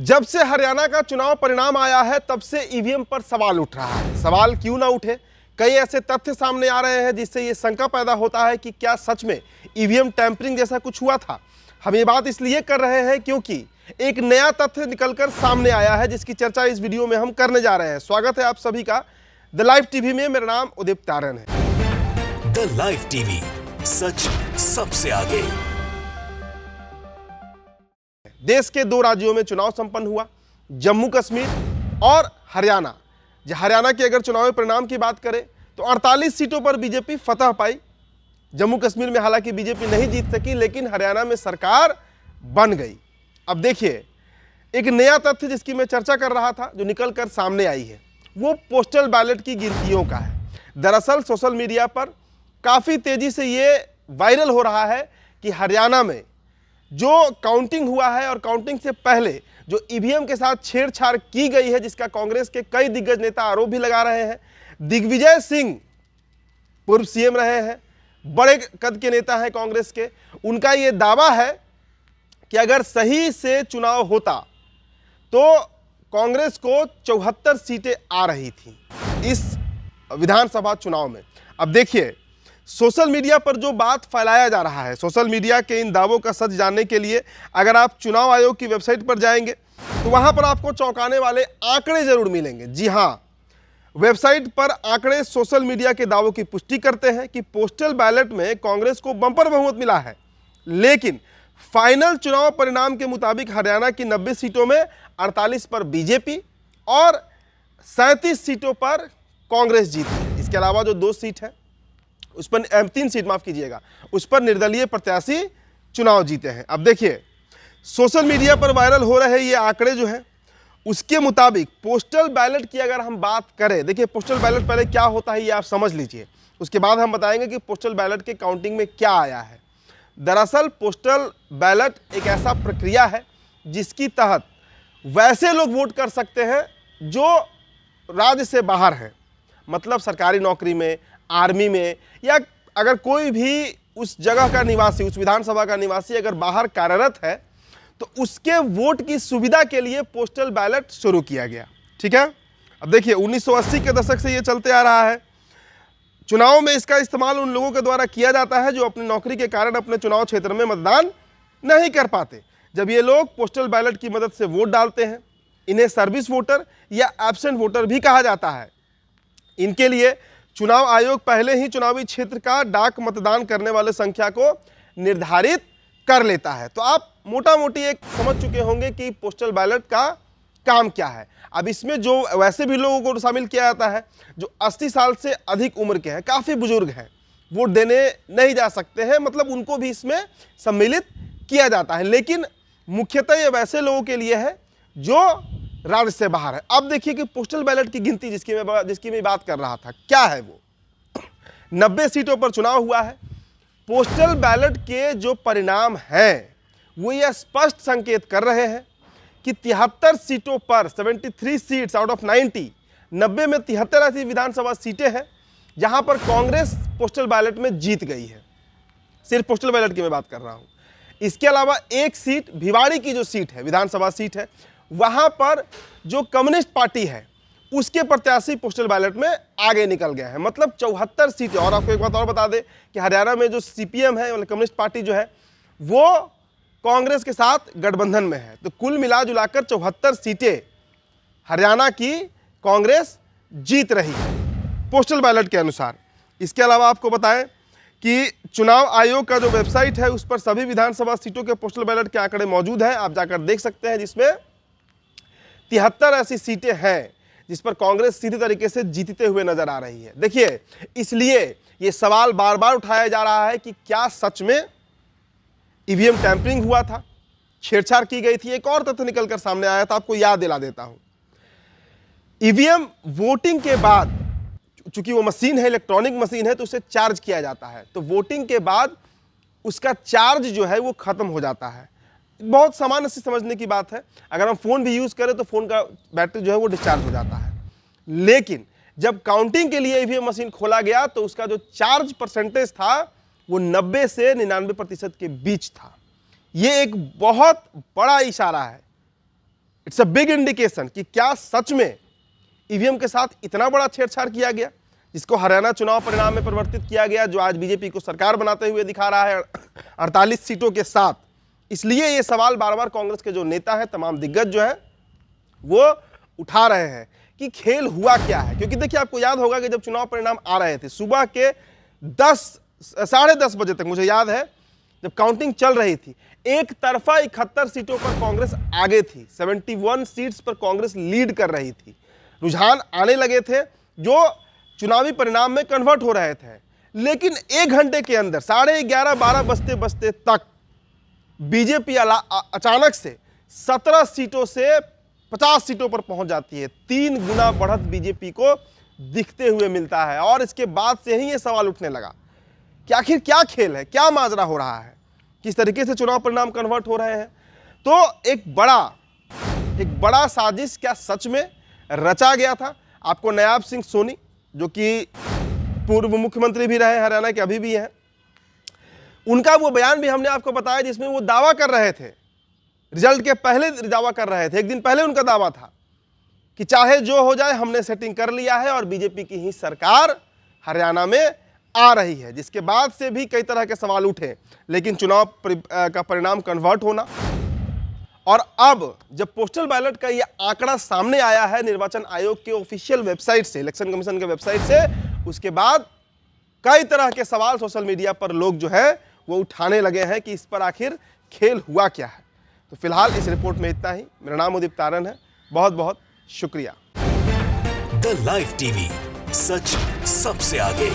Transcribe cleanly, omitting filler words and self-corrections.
जब से हरियाणा का चुनाव परिणाम आया है तब से ईवीएम पर सवाल उठ रहा है। सवाल क्यों ना उठे, कई ऐसे तथ्य सामने आ रहे हैं जिससे ये शंका पैदा होता है कि क्या सच में ईवीएम टैंपरिंग जैसा कुछ हुआ था। हम ये बात इसलिए कर रहे हैं क्योंकि एक नया तथ्य निकलकर सामने आया है जिसकी चर्चा इस वीडियो में हम करने जा रहे हैं। स्वागत है आप सभी का द लाइव टीवी में। मेरा नाम उदित तारन है। द लाइव टीवी, सच सबसे आगे। देश के दो राज्यों में चुनाव संपन्न हुआ, जम्मू कश्मीर और हरियाणा। हरियाणा के अगर चुनावी परिणाम की बात करें तो 48 सीटों पर बीजेपी फतह पाई। जम्मू कश्मीर में हालांकि बीजेपी नहीं जीत सकी, लेकिन हरियाणा में सरकार बन गई। अब देखिए, एक नया तथ्य जिसकी मैं चर्चा कर रहा था जो निकल कर सामने आई है वो पोस्टल बैलेट की गिनतियों का है। दरअसल सोशल मीडिया पर काफ़ी तेजी से ये वायरल हो रहा है कि हरियाणा में जो काउंटिंग हुआ है और काउंटिंग से पहले जो ईवीएम के साथ छेड़छाड़ की गई है, जिसका कांग्रेस के कई दिग्गज नेता आरोप भी लगा रहे हैं। दिग्विजय सिंह पूर्व सीएम रहे हैं, बड़े कद के नेता हैं कांग्रेस के। उनका ये दावा है कि अगर सही से चुनाव होता तो कांग्रेस को 74 सीटें आ रही थी इस विधानसभा चुनाव में। अब देखिए, सोशल मीडिया पर जो बात फैलाया जा रहा है, सोशल मीडिया के इन दावों का सच जानने के लिए अगर आप चुनाव आयोग की वेबसाइट पर जाएंगे तो वहां पर आपको चौंकाने वाले आंकड़े जरूर मिलेंगे। जी हां, वेबसाइट पर आंकड़े सोशल मीडिया के दावों की पुष्टि करते हैं कि पोस्टल बैलेट में कांग्रेस को बंपर बहुमत मिला है, लेकिन फाइनल चुनाव परिणाम के मुताबिक हरियाणा की 90 सीटों में 48 पर बीजेपी और 37 सीटों पर कांग्रेस जीती है। इसके अलावा जो 2 सीट है उस पर 3 सीट माफ कीजिएगा, उस पर निर्दलीय प्रत्याशी चुनाव जीते हैं। अब देखिए, सोशल मीडिया पर वायरल हो रहे ये आंकड़े जो हैं उसके मुताबिक पोस्टल बैलेट की अगर हम बात करें, देखिए पोस्टल बैलेट पहले क्या होता है ये आप समझ लीजिए, उसके बाद हम बताएंगे कि पोस्टल बैलेट के काउंटिंग में क्या आया है। दरअसल पोस्टल बैलेट एक ऐसा प्रक्रिया है जिसकी तहत वैसे लोग वोट कर सकते हैं जो राज्य से बाहर हैं, मतलब सरकारी नौकरी में, आर्मी में, या अगर कोई भी उस जगह का निवासी, उस विधानसभा का निवासी अगर बाहर कार्यरत है तो उसके वोट की सुविधा के लिए पोस्टल बैलेट शुरू किया गया। ठीक है, अब देखिए 1980 के दशक से ये चलते आ रहा है। चुनाव में इसका इस्तेमाल उन लोगों के द्वारा किया जाता है जो अपनी नौकरी के कारण अपने चुनाव क्षेत्र में मतदान नहीं कर पाते। जब ये लोग पोस्टल बैलेट की मदद से वोट डालते हैं, इन्हें सर्विस वोटर या एब्सेंट वोटर भी कहा जाता है। इनके लिए चुनाव आयोग पहले ही चुनावी क्षेत्र का डाक मतदान करने वाले संख्या को निर्धारित कर लेता है। तो आप मोटा मोटी एक समझ चुके होंगे कि पोस्टल बैलेट का काम क्या है। अब इसमें जो वैसे भी लोगों को शामिल किया जाता है जो 80 साल से अधिक उम्र के हैं, काफ़ी बुजुर्ग हैं, वोट देने नहीं जा सकते हैं, मतलब उनको भी इसमें सम्मिलित किया जाता है। लेकिन मुख्यतः ये वैसे लोगों के लिए है जो राज्य से बाहर है। अब देखिए कि पोस्टल बैलेट की गिनती जिसकी मैं बात कर रहा था, क्या है वो 90 सीटों पर चुनाव हुआ है। पोस्टल बैलेट के जो परिणाम हैं वो ये स्पष्ट संकेत कर रहे हैं कि 73 सीटों पर 73 सीट्स आउट ऑफ 90 में 73 ऐसी विधानसभा सीटें हैं जहां पर कांग्रेस पोस्टल बैलेट में जीत गई है। सिर्फ पोस्टल बैलेट की मैं बात कर रहा हूं। इसके अलावा एक सीट, भिवाड़ी की जो सीट है, विधानसभा सीट है, वहां पर जो कम्युनिस्ट पार्टी है उसके प्रत्याशी पोस्टल बैलेट में आगे निकल गए हैं, मतलब 74 सीटें। और आपको एक बात और बता दें कि हरियाणा में जो सीपीएम है, मतलब कम्युनिस्ट पार्टी जो है, वो कांग्रेस के साथ गठबंधन में है। तो कुल मिला जुलाकर 74 सीटें हरियाणा की कांग्रेस जीत रही है पोस्टल बैलेट के अनुसार। इसके अलावा आपको बताएं कि चुनाव आयोग का जो वेबसाइट है उस पर सभी विधानसभा सीटों के पोस्टल बैलेट के आंकड़े मौजूद हैं, आप जाकर देख सकते हैं, जिसमें 73 ऐसी सीटें हैं जिस पर कांग्रेस सीधे तरीके से जीतते हुए नजर आ रही है। देखिए, इसलिए यह सवाल बार बार उठाया जा रहा है कि क्या सच में ईवीएम टैंपरिंग हुआ था, छेड़छाड़ की गई थी। एक और तथ्य निकलकर सामने आया था, आपको याद दिला देता हूं। ईवीएम वोटिंग के बाद, चूंकि वो मशीन है, इलेक्ट्रॉनिक मशीन है, तो उसे चार्ज किया जाता है, तो वोटिंग के बाद उसका चार्ज जो है वो खत्म हो जाता है। बहुत सामान्य से समझने की बात है। अगर हम फोन भी यूज करें तो फोन का बैटरी जो है वो डिस्चार्ज हो जाता है, लेकिन जब काउंटिंग के लिए ईवीएम मशीन खोला गया तो उसका जो चार्ज परसेंटेज था वो 90 से 99% के बीच था। ये एक बहुत बड़ा इशारा है इट्स अ बिग इंडिकेशन कि क्या सच में ईवीएम के साथ इतना बड़ा छेड़छाड़ किया गया, जिसको हरियाणा चुनाव परिणाम में परिवर्तित किया गया, जो आज बीजेपी को सरकार बनाते हुए दिखा रहा है 48 सीटों के साथ। इसलिए ये सवाल बार बार कांग्रेस के जो नेता हैं, तमाम दिग्गज जो है वो उठा रहे हैं कि खेल हुआ क्या है। क्योंकि देखिए, आपको याद होगा कि जब चुनाव परिणाम आ रहे थे सुबह के 10-10:30 बजे तक, मुझे याद है जब काउंटिंग चल रही थी, एक तरफा 71 सीटों पर कांग्रेस आगे थी, 71 सीट्स पर कांग्रेस लीड कर रही थी। रुझान आने लगे थे जो चुनावी परिणाम में कन्वर्ट हो रहे थे। लेकिन 1 घंटे के अंदर 11:30-12 बजते बजते तक बीजेपी अचानक से 17 सीटों से 50 सीटों पर पहुंच जाती है। 3 गुना बढ़त बीजेपी को दिखते हुए मिलता है। और इसके बाद से ही ये सवाल उठने लगा कि आखिर क्या खेल है, क्या माजरा हो रहा है, किस तरीके से चुनाव परिणाम कन्वर्ट हो रहे हैं। तो एक बड़ा साजिश क्या सच में रचा गया था। आपको नायाब सिंह सोनी, जो कि पूर्व मुख्यमंत्री भी रहे हरियाणा के, अभी भी हैं, उनका वो बयान भी हमने आपको बताया जिसमें वो दावा कर रहे थे, रिजल्ट के पहले दावा कर रहे थे, 1 दिन पहले उनका दावा था कि चाहे जो हो जाए हमने सेटिंग कर लिया है और बीजेपी की ही सरकार हरियाणा में आ रही है। जिसके बाद से भी कई तरह के सवाल उठे, लेकिन चुनाव का परिणाम कन्वर्ट होना, और अब जब पोस्टल बैलेट का ये आंकड़ा सामने आया है निर्वाचन आयोग के ऑफिशियल वेबसाइट से, इलेक्शन कमीशन के वेबसाइट से, उसके बाद कई तरह के सवाल सोशल मीडिया पर लोग जो है वो उठाने लगे हैं कि इस पर आखिर खेल हुआ क्या है। तो फिलहाल इस रिपोर्ट में इतना ही। मेरा नाम उदित तारन है, बहुत बहुत शुक्रिया। द लाइव टीवी, सच सबसे आगे।